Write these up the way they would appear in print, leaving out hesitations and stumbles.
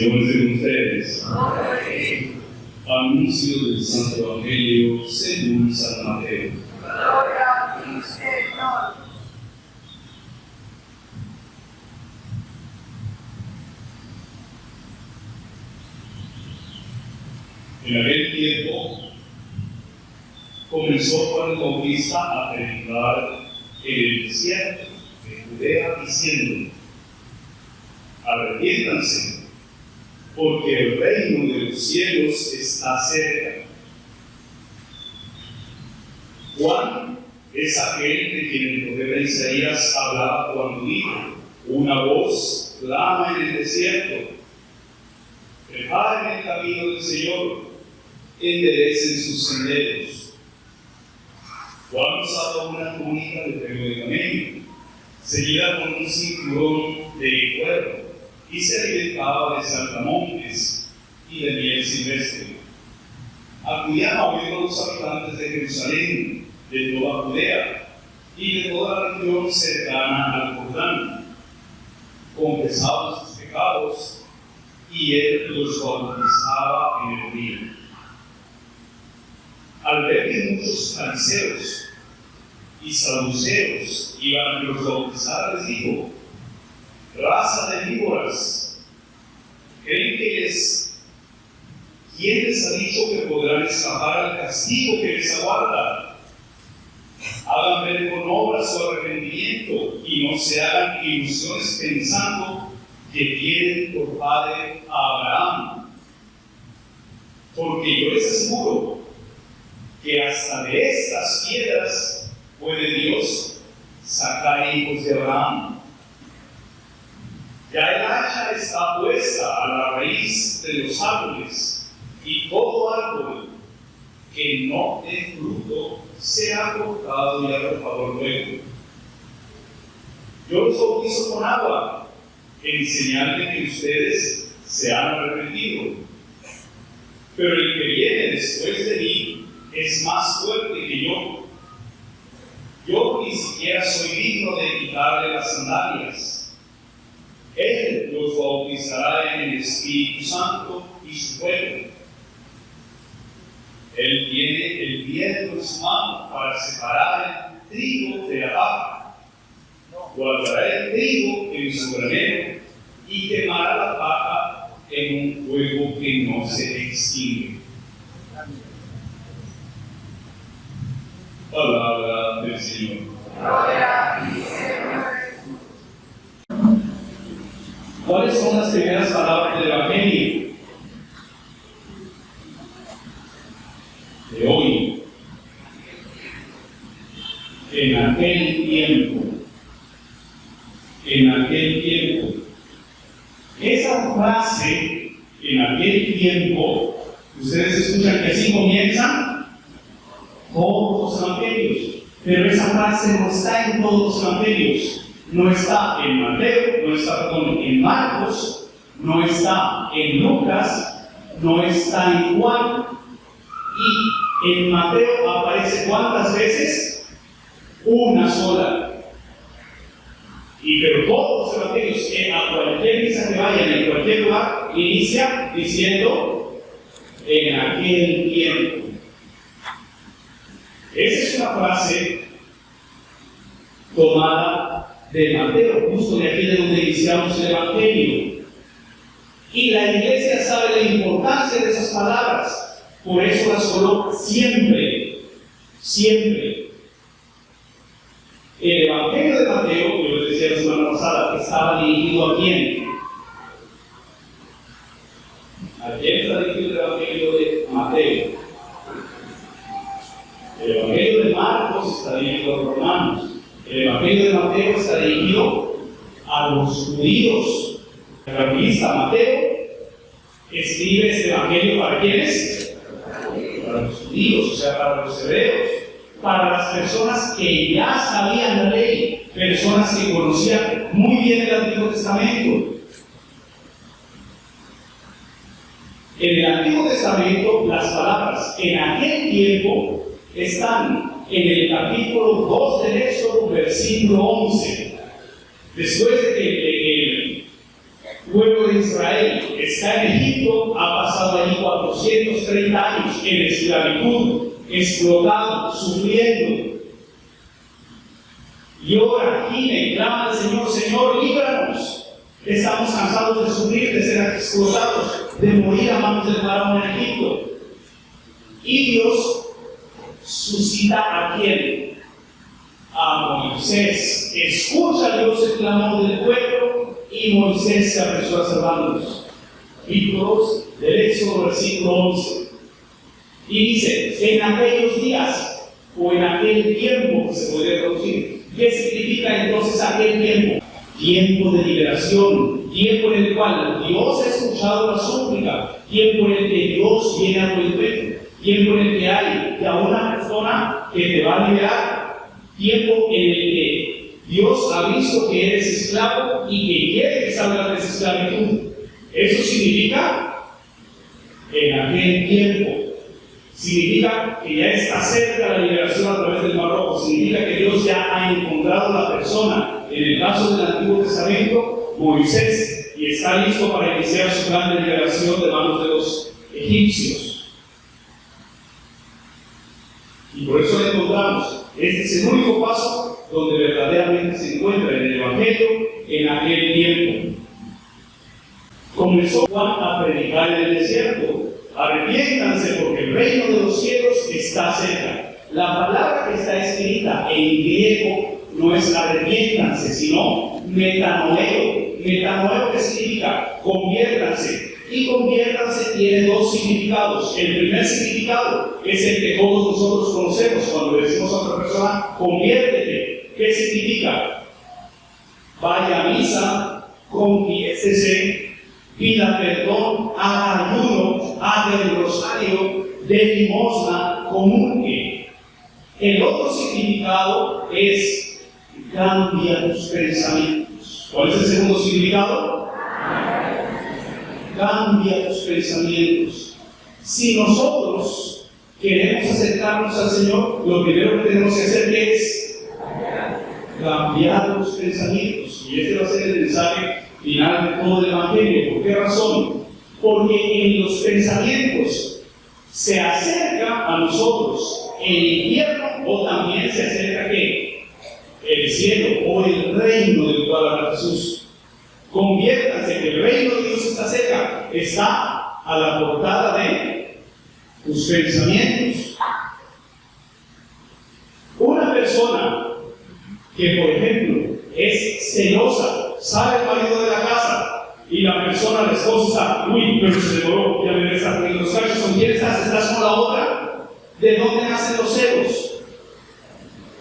Señor es con ustedes. Anuncio del Santo Evangelio según San Mateo. Gloria a ti, Señor. En aquel tiempo comenzó Juan el Bautista a predicar en el desierto de Judea diciendo: arrepiéntanse, porque el reino de los cielos está cerca. Juan es aquel de quien el profeta Isaías hablaba cuando dijo: una voz clama en el desierto, preparen el camino del Señor, enderecen sus senderos. Juan usaba una túnica de pelo de camello, seguida con un cinturón de cuerno, y se alimentaba de saltamontes y de miel silvestre. Acudían a oírlo los habitantes de Jerusalén, de toda Judea y de toda la región cercana al Jordán. Confesaban sus pecados y él los bautizaba en el río. Al ver que muchos fariseos y saduceos iban a los bautizar, les dijo: raza de víboras, ¿creen que quién les ha dicho que podrán escapar al castigo que les aguarda? Hagan ver con obras su arrepentimiento y no se hagan ilusiones pensando que tienen por padre a Abraham. Porque yo les aseguro que hasta de estas piedras puede Dios sacar hijos de Abraham. Ya el hacha está puesta a la raíz de los árboles, y todo árbol que no dé fruto sea cortado y arrojado al fuego. Yo los bautizo con agua, en señal de que ustedes se han arrepentido. Pero el que viene después de mí es más fuerte que yo. Yo ni siquiera soy digno de quitarle las sandalias. Él los bautizará en el Espíritu Santo y su fuego. Él tiene el viento en su mano para separar el trigo de la paja. Guardará el trigo en su granero y quemará la paja en un fuego que no se extingue. Palabra del Señor. Gloria a ti, Señor. ¿Cuáles son las primeras palabras del Evangelio de hoy? En aquel tiempo. En aquel tiempo. Esa frase, en aquel tiempo, ustedes escuchan que así comienzan todos los evangelios, pero esa frase no está en todos los evangelios. No está en Mateo, no está en Marcos, no está en Lucas, no está en Juan. Y en Mateo aparece ¿cuántas veces? Una sola. Pero todos los evangelios, a cualquier misa que vayan, en cualquier lugar, inicia diciendo en aquel tiempo. Esa es una frase tomada de Mateo, justo de aquí de donde iniciamos el Evangelio. Y la Iglesia sabe la importancia de esas palabras, por eso las coloca siempre, siempre. El Evangelio de Mateo, yo les decía la semana pasada, estaba dirigido ¿a quién? ¿A quién está dirigido el Evangelio de Mateo? El Evangelio de Marcos está dirigido a los romanos. El Evangelio de Mateo está dirigido a los judíos. El evangelista Mateo escribe este Evangelio ¿para quiénes? Para los judíos, o sea, para los hebreos, para las personas que ya sabían la ley, personas que conocían muy bien el Antiguo Testamento. En el Antiguo Testamento, las palabras en aquel tiempo están en el capítulo 2 del Éxodo, versículo 11. Después de que el pueblo de Israel está en Egipto, ha pasado allí 430 años en esclavitud, explotado, sufriendo. Llora, gime, clama al Señor: Señor, líbranos. Estamos cansados de sufrir, de ser explotados, de morir a manos del faraón en Egipto. Y Dios suscita ¿a quién? A Moisés. Escucha Dios el clamor del pueblo y Moisés se apresuró a salvarlos. Capítulo del Éxodo, versículo 11. Y dice: en aquellos días, o en aquel tiempo, que se puede traducir. ¿Qué significa entonces aquel tiempo? Tiempo de liberación, tiempo en el cual Dios ha escuchado la súplica, tiempo en el que Dios viene a tu encuentro, tiempo en el que hay ya una persona que te va a liberar, tiempo en el que Dios ha visto que eres esclavo y que quiere que salgas de esa esclavitud. Eso significa en aquel tiempo. Significa que ya está cerca la liberación a través del Mar Rojo. Significa que Dios ya ha encontrado a la persona. En el caso del Antiguo Testamento, Moisés, y está listo para iniciar su plan de liberación de manos de los egipcios. Y por eso le encontramos. Este es el único paso donde verdaderamente se encuentra en el Evangelio en aquel tiempo. Comenzó Juan a predicar en el desierto: arrepiéntanse porque el reino de los cielos está cerca. La palabra que está escrita en griego no es arrepiéntanse, sino metanoeo. Metanoeo, ¿qué significa? Conviértanse. Y conviértanse tiene dos significados. El primer significado es el que todos nosotros conocemos cuando le decimos a otra persona: conviértete. ¿Qué significa? Vaya a misa, confiésese, pida perdón, haga ayuno, haga el rosario, dé limosna, comulgue. El otro significado es: cambia tus pensamientos. ¿Cuál es el segundo significado? Cambia tus pensamientos. Si nosotros queremos acercarnos al Señor, lo primero que tenemos que hacer es cambiar los pensamientos. Y este va a ser el mensaje final de todo el Evangelio. ¿Por qué razón? Porque en los pensamientos se acerca a nosotros el infierno, o también se acerca ¿qué? El cielo o el reino del cual habla Jesús. Conviértanse, que el reino de Dios está cerca, está a la portada de tus pensamientos. Una persona que, por ejemplo, es celosa, sale el marido de la casa y la persona, la esposa, está: uy, pero se demoró, ya me debe estar poniendo los cachos. ¿Con quién estás? ¿Estás con la otra? ¿De dónde nacen los celos?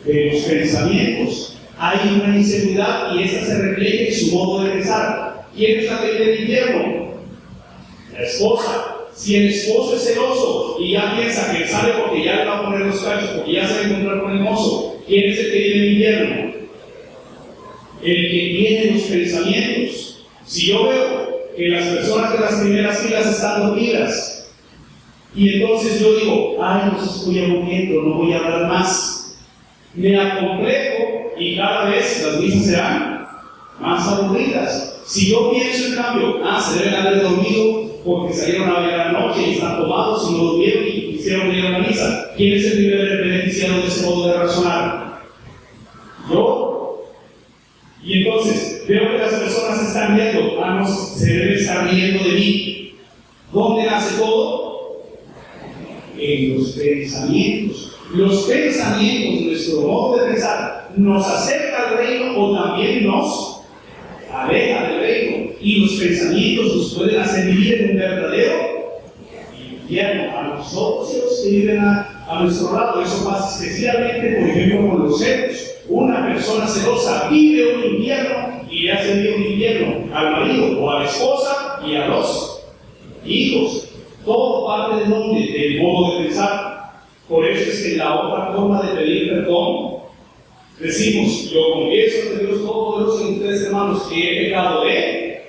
De los pensamientos. Hay una inseguridad y esta se refleja en su modo de pensar. ¿Quién es la que vive el infierno? La esposa. Si el esposo es celoso y ya piensa que sale porque ya le va a poner los cachos, porque ya se va a encontrar con el mozo, ¿quién es el que vive el infierno? El que tiene los pensamientos. Si yo veo que las personas de las primeras filas están dormidas y entonces yo digo: ay, los estoy aburriendo, no voy a hablar más, me acomplejo y cada vez las misas serán más aburridas. Si yo pienso en cambio: se deben haber dormido porque salieron a bailar anoche y están tomados y no durmieron y quisieron ir a la misa, ¿quién es el primer beneficiado de ese modo de razonar? Yo. Y entonces veo que las personas están viendo: no, se deben estar riendo de mí. ¿Dónde nace todo? En los pensamientos. Los pensamientos, nuestro modo de pensar, nos acerca al reino o también nos aleja del reino. Y los pensamientos nos pueden hacer vivir en un verdadero infierno. A nosotros y a los que viven a nuestro lado. Eso pasa especialmente, por ejemplo, con los celos. Una persona celosa vive un infierno y le hace vivir un infierno al marido o a la esposa y a los hijos. Todo parte de dónde? Del modo de pensar. Por eso es que la otra forma de pedir perdón, decimos: yo confieso ante Dios Todopoderoso en ustedes, hermanos, que he pecado de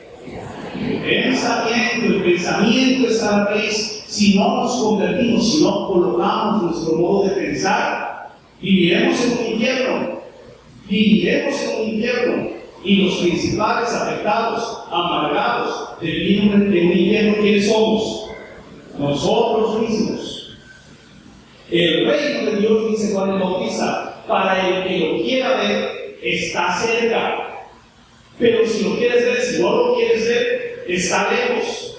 pensamiento. El pensamiento está a la raíz. Si no nos convertimos, si no colocamos nuestro modo de pensar, viviremos en un infierno. Viviremos en un infierno. Y los principales afectados amargados, del vino de un invierno. ¿Quiénes somos? Nosotros mismos. El reino de Dios, dice Juan el Bautista, para el que lo quiera ver, está cerca. Pero si lo quieres ver, si no lo quieres ver, está lejos.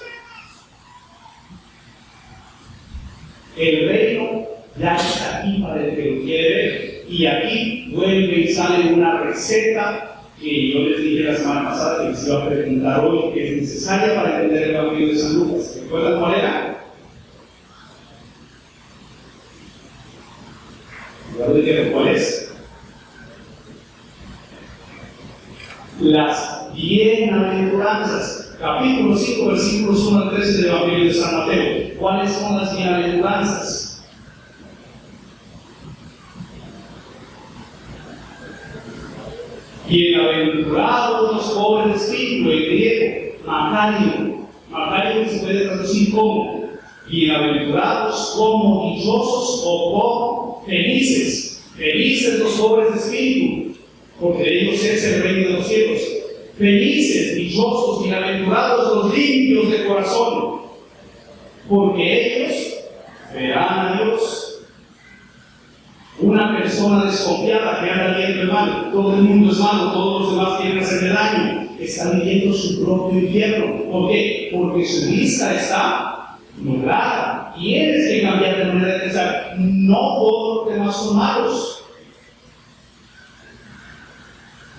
El reino ya está aquí para el que lo quiere ver. Y aquí vuelve y sale una receta que yo les dije la semana pasada que les iba a preguntar hoy, que es necesaria para entender el Evangelio de San Lucas. ¿Recuerdan cuál era? Ya les dije cuál es. Las bienaventuranzas. Capítulo 5, versículos 1 al 13 del Evangelio de San Mateo. ¿Cuáles son las bienaventuranzas? Bienaventurados los pobres de espíritu, el griego, Macario. Macario se puede traducir como bienaventurados, como dichosos o como felices. Felices los pobres de espíritu, porque de ellos es el reino de los cielos. Felices, dichosos, bienaventurados los limpios de corazón, porque ellos verán a Dios. Una persona desconfiada que anda viendo el mal, todo el mundo es malo, todos los demás quieren hacerle daño, está viviendo su propio infierno. ¿Por qué? Porque su vista está nublada. Tienes que cambiar de manera de pensar. No todos los demás son malos.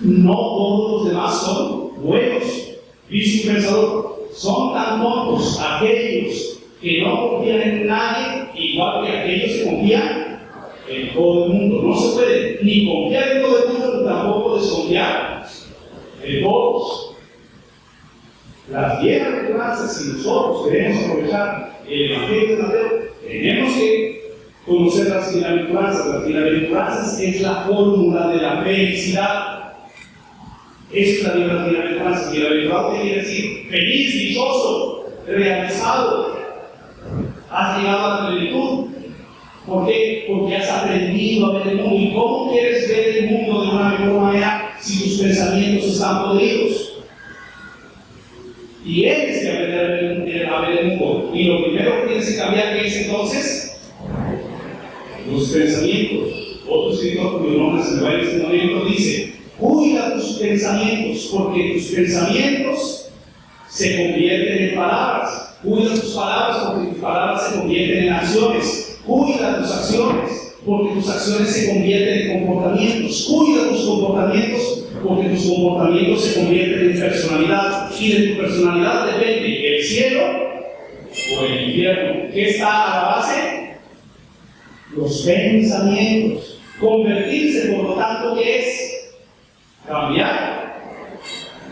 No todos los demás son buenos. Dice un pensador, son tan tontos aquellos que no confían en nadie, igual que aquellos que confían en todo el mundo. No se puede ni confiar en todo el mundo, ni tampoco desconfiar de todos. Las bienaventuranzas, si nosotros queremos aprovechar el Evangelio de Mateo, tenemos que conocer las bienaventuranzas. Las bienaventuranzas es la fórmula de la felicidad. Es la bienaventuranza. Bienaventurado quiere decir feliz, dichoso, realizado. Has llegado a la plenitud. ¿Por qué? Porque has aprendido a ver el mundo. ¿Y cómo quieres ver el mundo de una mejor manera si tus pensamientos están podridos? Tienes que aprender a ver el mundo. Y lo primero que tienes que cambiar, ¿qué es entonces? Los pensamientos. Otro escritor cuyo nombre se me va en este momento dice: cuida tus pensamientos, porque tus pensamientos se convierten en palabras. Cuida tus palabras, porque tus palabras se convierten en acciones. Cuida tus acciones, porque tus acciones se convierten en comportamientos. Cuida tus comportamientos, porque tus comportamientos se convierten en personalidad. Y de tu personalidad depende el cielo o el infierno. ¿Qué está a la base? Los pensamientos. Convertirse, por lo tanto, ¿qué es? Cambiar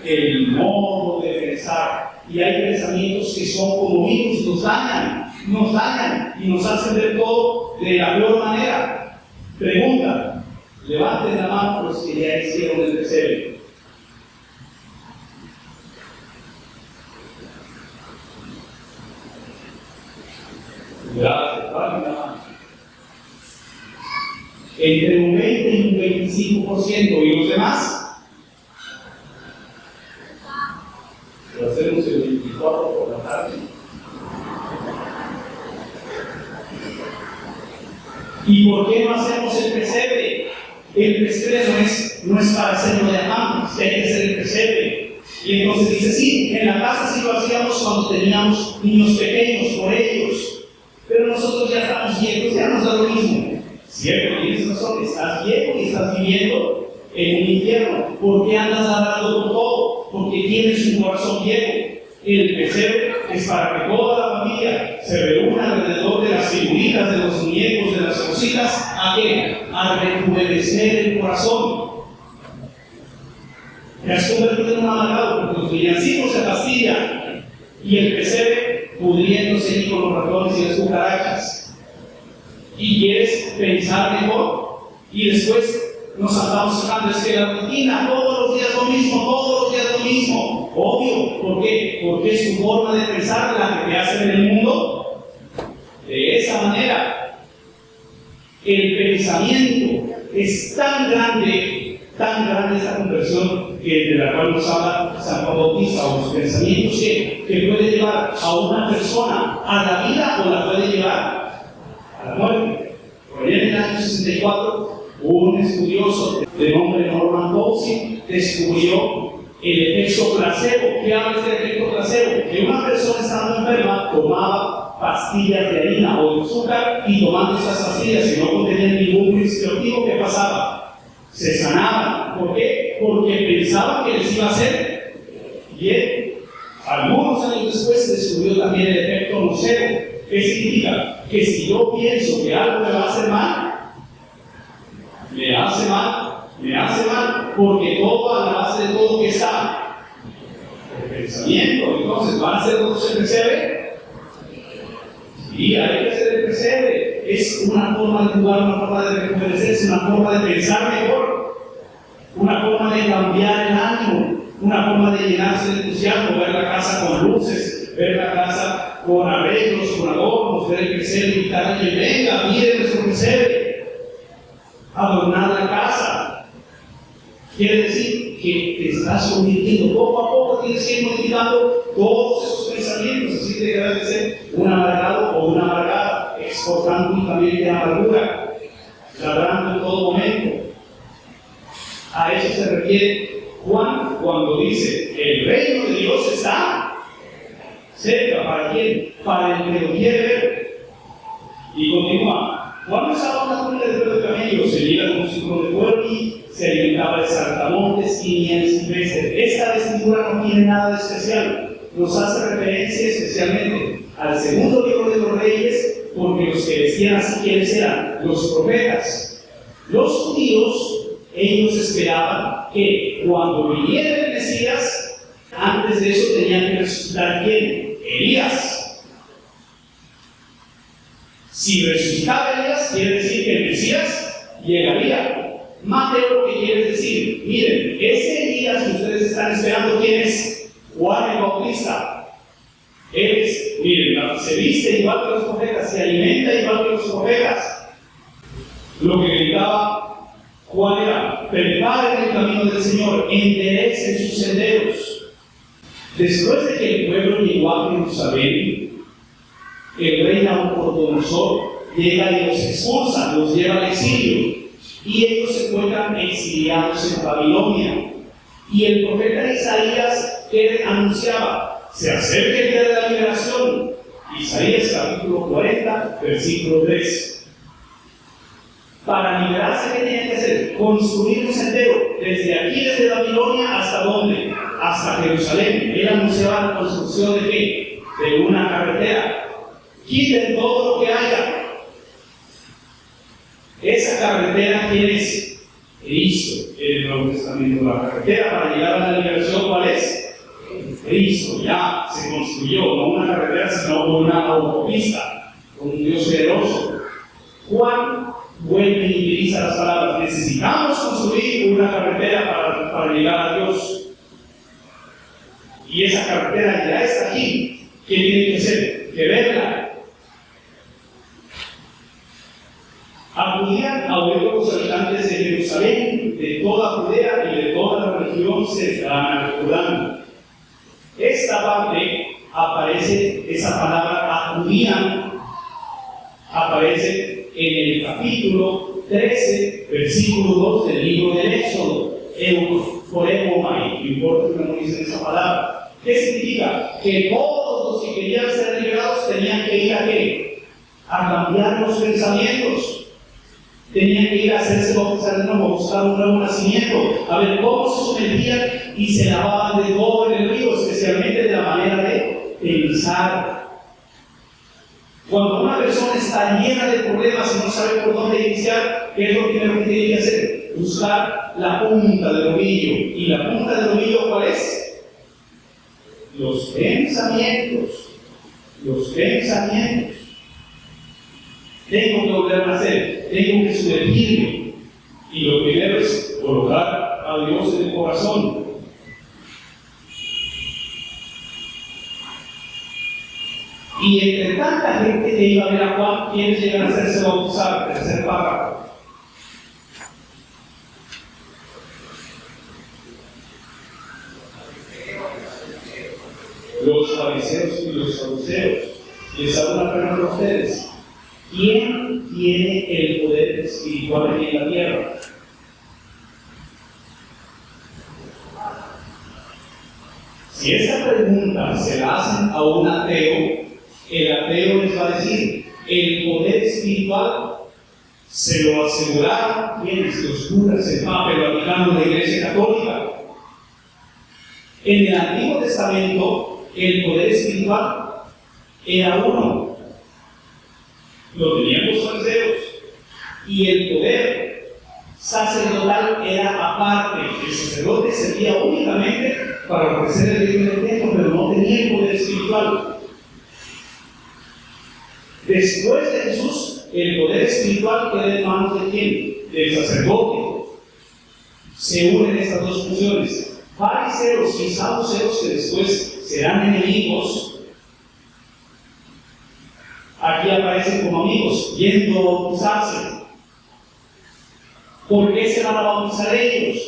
el modo de pensar. Y hay pensamientos que son como virus, nos dañan y nos hacen ver todo de la peor manera. Pregunta, levanten la mano los que ya hicieron el pesebre. Gracias, levanten la mano. Entre un 20 y un 25%, ¿y los demás? Lo hacemos el 24 por la tarde. ¿Y por qué no hacemos el pesebre? El pesebre no es para hacerlo de afán, que hay que hacer el pesebre. Y entonces dice, sí, en la casa sí lo hacíamos cuando teníamos niños pequeños por ellos, pero nosotros ya estamos viejos, ya nos da lo mismo. Cierto, tienes razón, estás viejo y estás viviendo en un infierno. ¿Por qué andas hablando por todo? Porque tienes un corazón viejo. El pesebre es para que toda la familia se reúna alrededor de las figuritas, de los muñecos, de las cositas. ¿A qué? A rejuvenecer el corazón. Te has convertido en un amargado porque los villancicos se fastidian y el pesebre pudriéndose ahí con los ratones y las cucarachas. Y quieres pensar mejor y después nos andamos hablando, es que la rutina, todos los días lo mismo, obvio. ¿Por qué? Porque es tu forma de pensar la que te hace en el mundo de esa manera. El pensamiento es tan grande tan grande esta conversión de la cual nos habla San Juan Bautista, o los pensamientos que puede llevar a una persona a la vida o la puede llevar a la muerte. Por allá en el año 64, un estudioso de nombre Norman Dawson descubrió el efecto placebo. ¿Qué habla este efecto placebo? Que una persona estando enferma tomaba pastillas de harina o de azúcar, y tomando esas pastillas, si no contenían ningún principio activo, ¿qué pasaba? Se sanaban. ¿Por qué? Porque pensaban que les iba a hacer bien. Algunos años después se descubrió también el efecto nocebo. ¿Qué significa? Que si yo pienso que algo me va a hacer mal, me hace mal, porque todo a la base de todo que está el pensamiento. Entonces, ¿van a hacer todos el pesebre? Sí, hay que hacer el pesebre. Es una forma de jugar, una forma de rejuvenecerse, una forma de pensar mejor, una forma de cambiar el ánimo, una forma de llenarse de entusiasmo, ver la casa con luces, ver la casa con arreglos, con adornos, ver el pesebre y invitar a que venga, mire nuestro pesebre. Adornar la casa quiere decir que te estás convirtiendo poco a poco, tienes que ir modificando todos esos pensamientos. Así que dejarás de ser un amargado o una amargada, exportando únicamente amargura, ladrando en todo momento. A eso se refiere Juan cuando dice: el reino de Dios está cerca. ¿Para quién? Para el que lo quiere ver. Y continúa. Cuando estaba una túnica de pelo de camello, se llega con un cinturón de cuero y se alimentaba de saltamontes y miel silvestre. Esta vestidura no tiene nada de especial. Nos hace referencia especialmente al segundo libro de los Reyes, porque los que vestían así, ¿quiénes eran? Los profetas. Los judíos, ellos esperaban que cuando viniera el Mesías, antes de eso tenían que resucitar ¿quién? Elías. Si resucitaba Elías, quiere decir que el Mesías llegaría. Mateo lo que quiere decir: miren, ese Elías que ustedes están esperando, ¿quién es? Juan el Bautista. Miren, se viste igual que los profetas, se alimenta igual que los profetas. Lo que gritaba Juan era: preparen el camino del Señor, enderecen sus senderos. Después de que el pueblo llegó a Jerusalén, el rey Nabucodonosor llega y los expulsa, los lleva al exilio, y ellos se encuentran exiliados en Babilonia. Y el profeta Isaías, que anunciaba: se acerca el día de la liberación. Isaías capítulo 40, versículo 3. Para liberarse, ¿qué tenían que hacer? Construir un sendero, desde aquí, desde Babilonia, ¿hasta dónde? Hasta Jerusalén. Él anunciaba la construcción ¿de qué? De una carretera. Quiten todo lo que haya. Esa carretera, ¿quién es? Cristo. En el Nuevo Testamento, la carretera para llegar a la liberación, ¿cuál es? Cristo. Ya se construyó, no una carretera, sino una autopista, con un Dios generoso. Juan vuelve y utiliza las palabras: necesitamos construir una carretera para llegar a Dios. Y esa carretera ya está aquí. ¿Qué tiene que hacer? Que verla. Acudían a oír los habitantes de Jerusalén, de toda Judea y de toda la región cercana al Jordán. Esta parte aparece, esa palabra acudían, aparece en el capítulo 13, versículo 2 del libro del Éxodo. Euforemomai, no importa que no dicen esa palabra. ¿Qué significa? Que todos los que querían ser liberados tenían que ir a qué? A cambiar los pensamientos. Tenían que ir a hacerse bautizar de nuevo, a buscar un nuevo nacimiento, a ver cómo se sometían y se lavaban de todo en el río, especialmente de la manera de pensar. Cuando una persona está llena de problemas y no sabe por dónde iniciar, ¿qué es lo primero que tiene que hacer? Buscar la punta del ovillo. ¿Y la punta del ovillo cuál es? Los pensamientos. Los pensamientos. Tengo que volver a nacer, tengo que sumergirme. Y lo primero es colocar a Dios en el corazón. Y entre tanta gente que iba a ver a Juan, ¿quiénes llegan a hacerse bautizar? Tercer párrafo. fariseos y los saduceos. Les hago una pregunta a ustedes. ¿Quién tiene el poder espiritual en la tierra? Si esta pregunta se la hacen a un ateo, el ateo les va a decir, el poder espiritual se lo aseguraron quienes, los curas, el Papa, el Vaticano, la Iglesia Católica. En el Antiguo Testamento, el poder espiritual era uno. Lo tenían los fariseos. Y el poder sacerdotal era aparte. El sacerdote servía únicamente para ofrecer el reino del templo, pero no tenía el poder espiritual. Después de Jesús, el poder espiritual queda en manos de quién? Del sacerdote. Se unen estas dos funciones. Fariseos y saduceos, que después serán enemigos, aquí aparecen como amigos, yendo a bautizarse. ¿Por qué se van a bautizar ellos?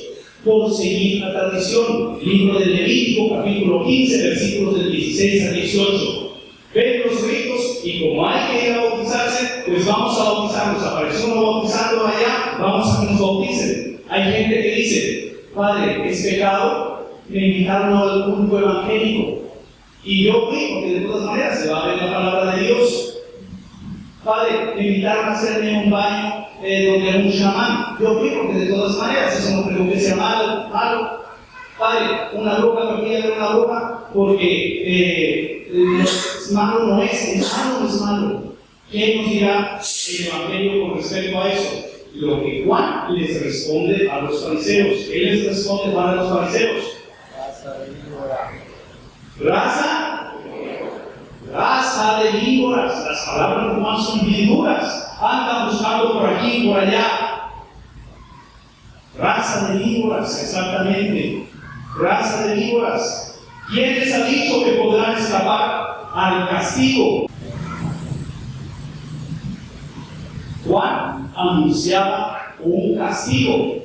Por seguir la tradición. Libro del Levítico, capítulo 15, versículos del 16 al 18. Ven los ritos y como hay que ir a bautizarse, pues vamos a bautizarnos. Apareció uno bautizando allá, vamos a que nos bauticen. Hay gente que dice, Padre, es pecado, me invitaron al culto evangélico. Y yo fui, porque de todas maneras se va a ver la palabra de Dios. Padre, me invitaron a hacerme un baño donde hay un chamán. Yo fui, porque de todas maneras eso no creo que sea malo. Padre, una bruja, me voy a ver una bruja, porque malo no es malo. ¿Qué nos dirá el Evangelio con respecto a eso? Lo que Juan les responde a los fariseos. Él les responde Juan a los fariseos. Raza de víboras. Las palabras de Juan son bien duras. Andan buscando por aquí y por allá. Raza de víboras, exactamente. Raza de víboras. ¿Quién les ha dicho que podrán escapar al castigo? Juan anunciaba un castigo.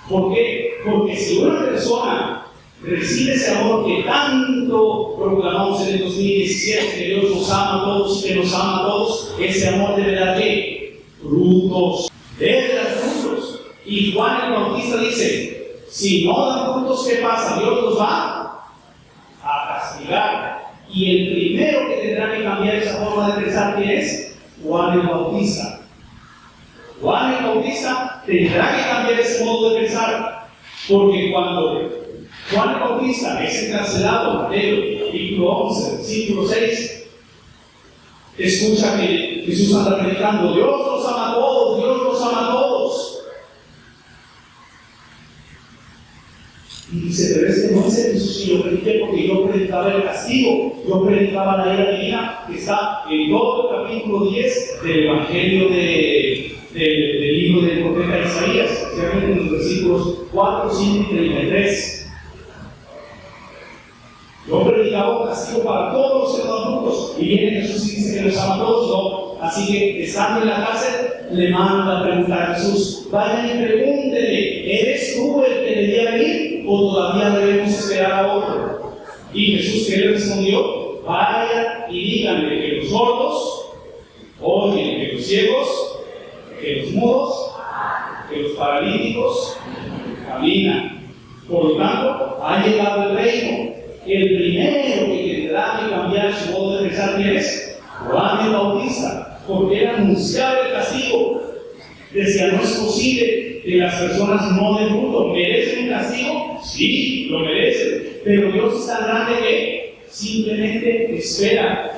¿Por qué? Porque si una persona recibe ese amor que tanto proclamamos en el 2017, que Dios nos ama a todos, que nos ama a todos, ese amor debe dar ¿qué? Frutos. Debe dar frutos. Y Juan el Bautista dice, si no dan frutos, ¿qué pasa? Dios los va a castigar. Y el primero que tendrá que cambiar esa forma de pensar, ¿quién es? Juan el Bautista. Juan el Bautista tendrá que cambiar ese modo de pensar, porque cuando Juan el Bautista es encarcelado, Mateo, capítulo 11, versículo 6, escucha que Jesús anda predicando, Dios los ama a todos, Dios los ama a todos. Y dice, pero este no es el Jesús que yo prediqué, porque yo predicaba el castigo, yo predicaba la ira divina, que está en todo el capítulo 10 del Evangelio del libro del profeta Isaías, especialmente en los versículos 4, 5 y 33. Yo predicaba un castigo para todos los hermanos, y viene Jesús y dice que los ama a todos, no. Así que, estando en la cárcel, le manda a preguntar a Jesús, vayan y pregúntenle, ¿eres tú el que debía venir o todavía debemos esperar a otro? Y Jesús, ¿qué le respondió? Vayan y díganle que los sordos oyen, que los ciegos, que los mudos, que los paralíticos caminan. Por lo tanto, ha llegado el reino. El primero que tendrá que cambiar su modo de pensar, ¿quién es? Juan el Bautista, porque él anunciaba el castigo. Decía, no es posible que las personas no den fruto. ¿Merecen un castigo? Sí, lo merecen. Pero Dios es tan grande que simplemente espera.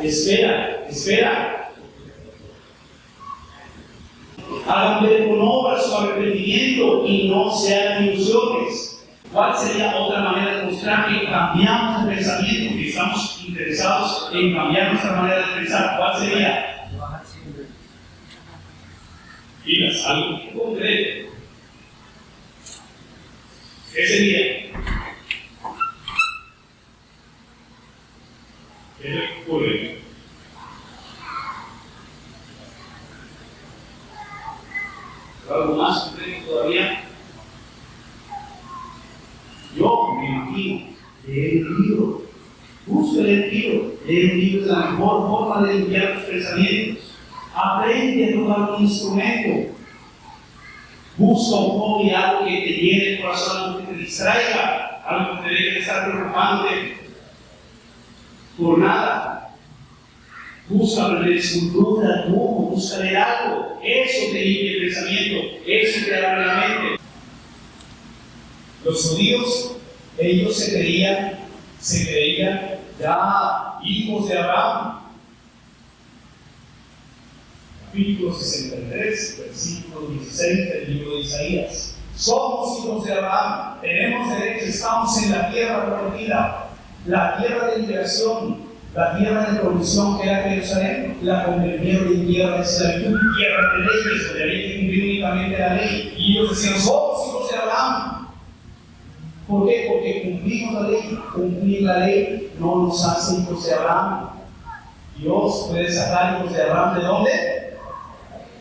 Hagan ver con obras su arrepentimiento y no se hagan ilusiones. ¿Cuál sería otra manera de mostrar que cambiamos de pensamiento, que estamos interesados en cambiar nuestra manera de pensar? ¿Cuál sería? Digas algo concreto. ¿Qué sería? ¿Qué le ocurre? ¿Algo más concreto todavía? Yo me imagino, leer el libro, busca Lee un libro, es la mejor forma de limpiar tus pensamientos. Aprende a tocar un instrumento. Busca un hobby, algo que te llene el corazón, algo que te distraiga, algo que te deje de estar preocupándote por nada. Busca aprender escultura, dibujo, busca leer algo. Eso te limpia el pensamiento, eso te abre la mente. Los judíos, ellos se creían ya hijos de Abraham. Capítulo 63, versículo 16 del libro de Isaías. Somos hijos de Abraham, tenemos derecho, estamos en la tierra prometida, la tierra de liberación, la tierra de provisión que era Jerusalén, la convirtieron en tierra de esclavitud, tierra de leyes, donde había que cumplir únicamente la ley. Y ellos decían, somos hijos de Abraham. ¿Por qué? Porque cumplimos la ley. Cumplir la ley no nos hace hijos de Abraham. Dios puede sacar hijos de Abraham, ¿de dónde?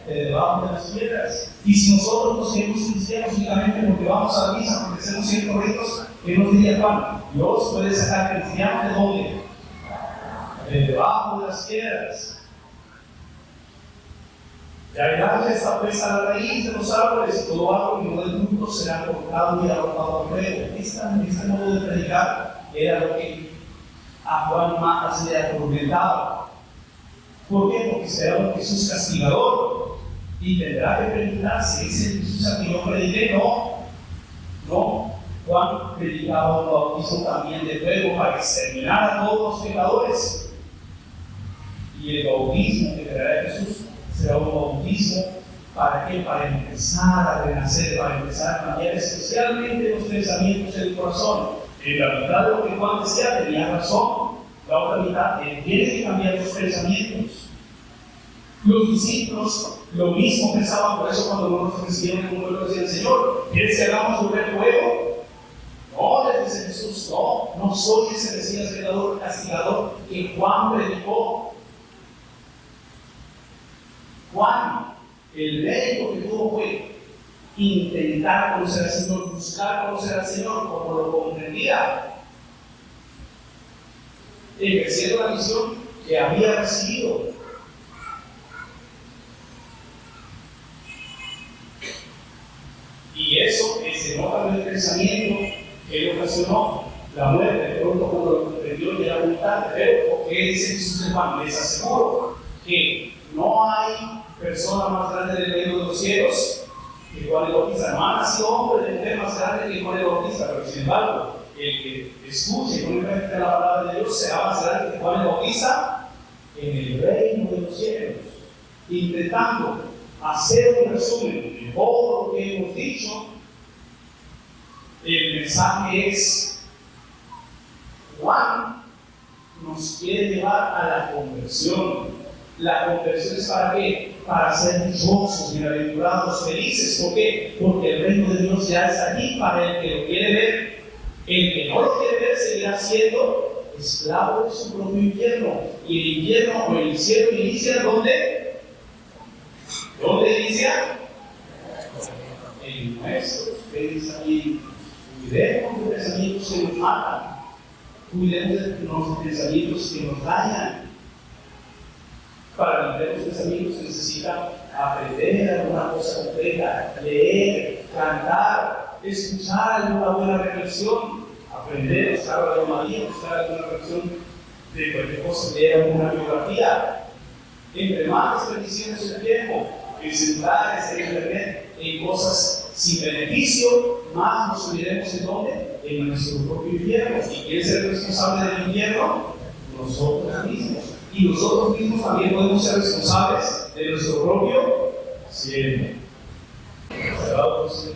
De debajo de las piedras. Y si nosotros nos queremos cristianos únicamente porque vamos a la misa, porque hacemos ciertos ritos, ¿qué nos diría Juan? Dios puede sacar cristianos, ¿de dónde? De debajo de las piedras. La verdad está puesta a la raíz de los árboles, y todo árbol que no dé fruto será cortado y arrojado al fuego. Este modo de predicar era lo que a Juan más le atormentaba. ¿Por qué? Porque será un Jesús castigador y tendrá que predicarse. ¿Es el Jesús a que yo prediqué? No. Juan predicaba un bautismo también de fuego para exterminar a todos los pecadores. Y el bautismo que traerá Jesús será un bautismo ¿para qué? Para empezar a renacer, para empezar a cambiar especialmente los pensamientos del corazón. En la mitad de lo que Juan decía tenía razón. La otra mitad tiene que cambiar los pensamientos. Los discípulos lo mismo pensaban, por eso cuando no nos recibieron en un pueblo decían, Señor, ¿quieres que hagamos volver fuego? No, les dice Jesús, no soy ese Mesías pecador, castigador que Juan predicó. Juan, el mérito que tuvo fue intentar conocer al Señor, buscar conocer al Señor como lo comprendía, ejerciendo la misión que había recibido. Y eso se nota en el pensamiento que le ocasionó la muerte. De pronto, cuando lo comprendió, ya era muy tarde. Pero, ¿qué dice Jesús en Juan? Les aseguro que no hay persona más grande del reino de los cielos que Juan el Bautista. No ha nacido hombre de mujer más grande que Juan el Bautista, pero sin embargo, el que escuche y pone práctica la palabra de Dios será más grande que Juan el Bautista en el reino de los cielos. Intentando hacer un resumen de todo lo que hemos dicho, el mensaje es: Juan nos quiere llevar a la conversión. La conversión es ¿para qué? Para ser dichosos, bienaventurados, felices. ¿Por qué? Porque el reino de Dios ya está aquí para el que lo quiere ver. El que no lo quiere ver seguirá siendo esclavo de su propio infierno. Y el infierno o el infierno inicia ¿dónde? ¿Dónde inicia? En nuestros pensamientos. Cuidemos de pensamientos que nos matan. Cuidemos de los pensamientos que nos dañan. Para limpiar los pensamientos se necesita aprender alguna cosa concreta, leer, cantar, escuchar alguna buena reflexión, aprender, buscar a la María, buscar alguna reflexión de cualquier cosa, leer alguna biografía. Entre más desperdiciemos el tiempo en celulares, en internet, en cosas sin beneficio, más nos uniremos en dónde? En nuestro propio infierno. ¿Y quién es el responsable del infierno? Nosotros mismos. Y nosotros mismos también podemos ser responsables de nuestro propio cielo. Cerrado por Jesús.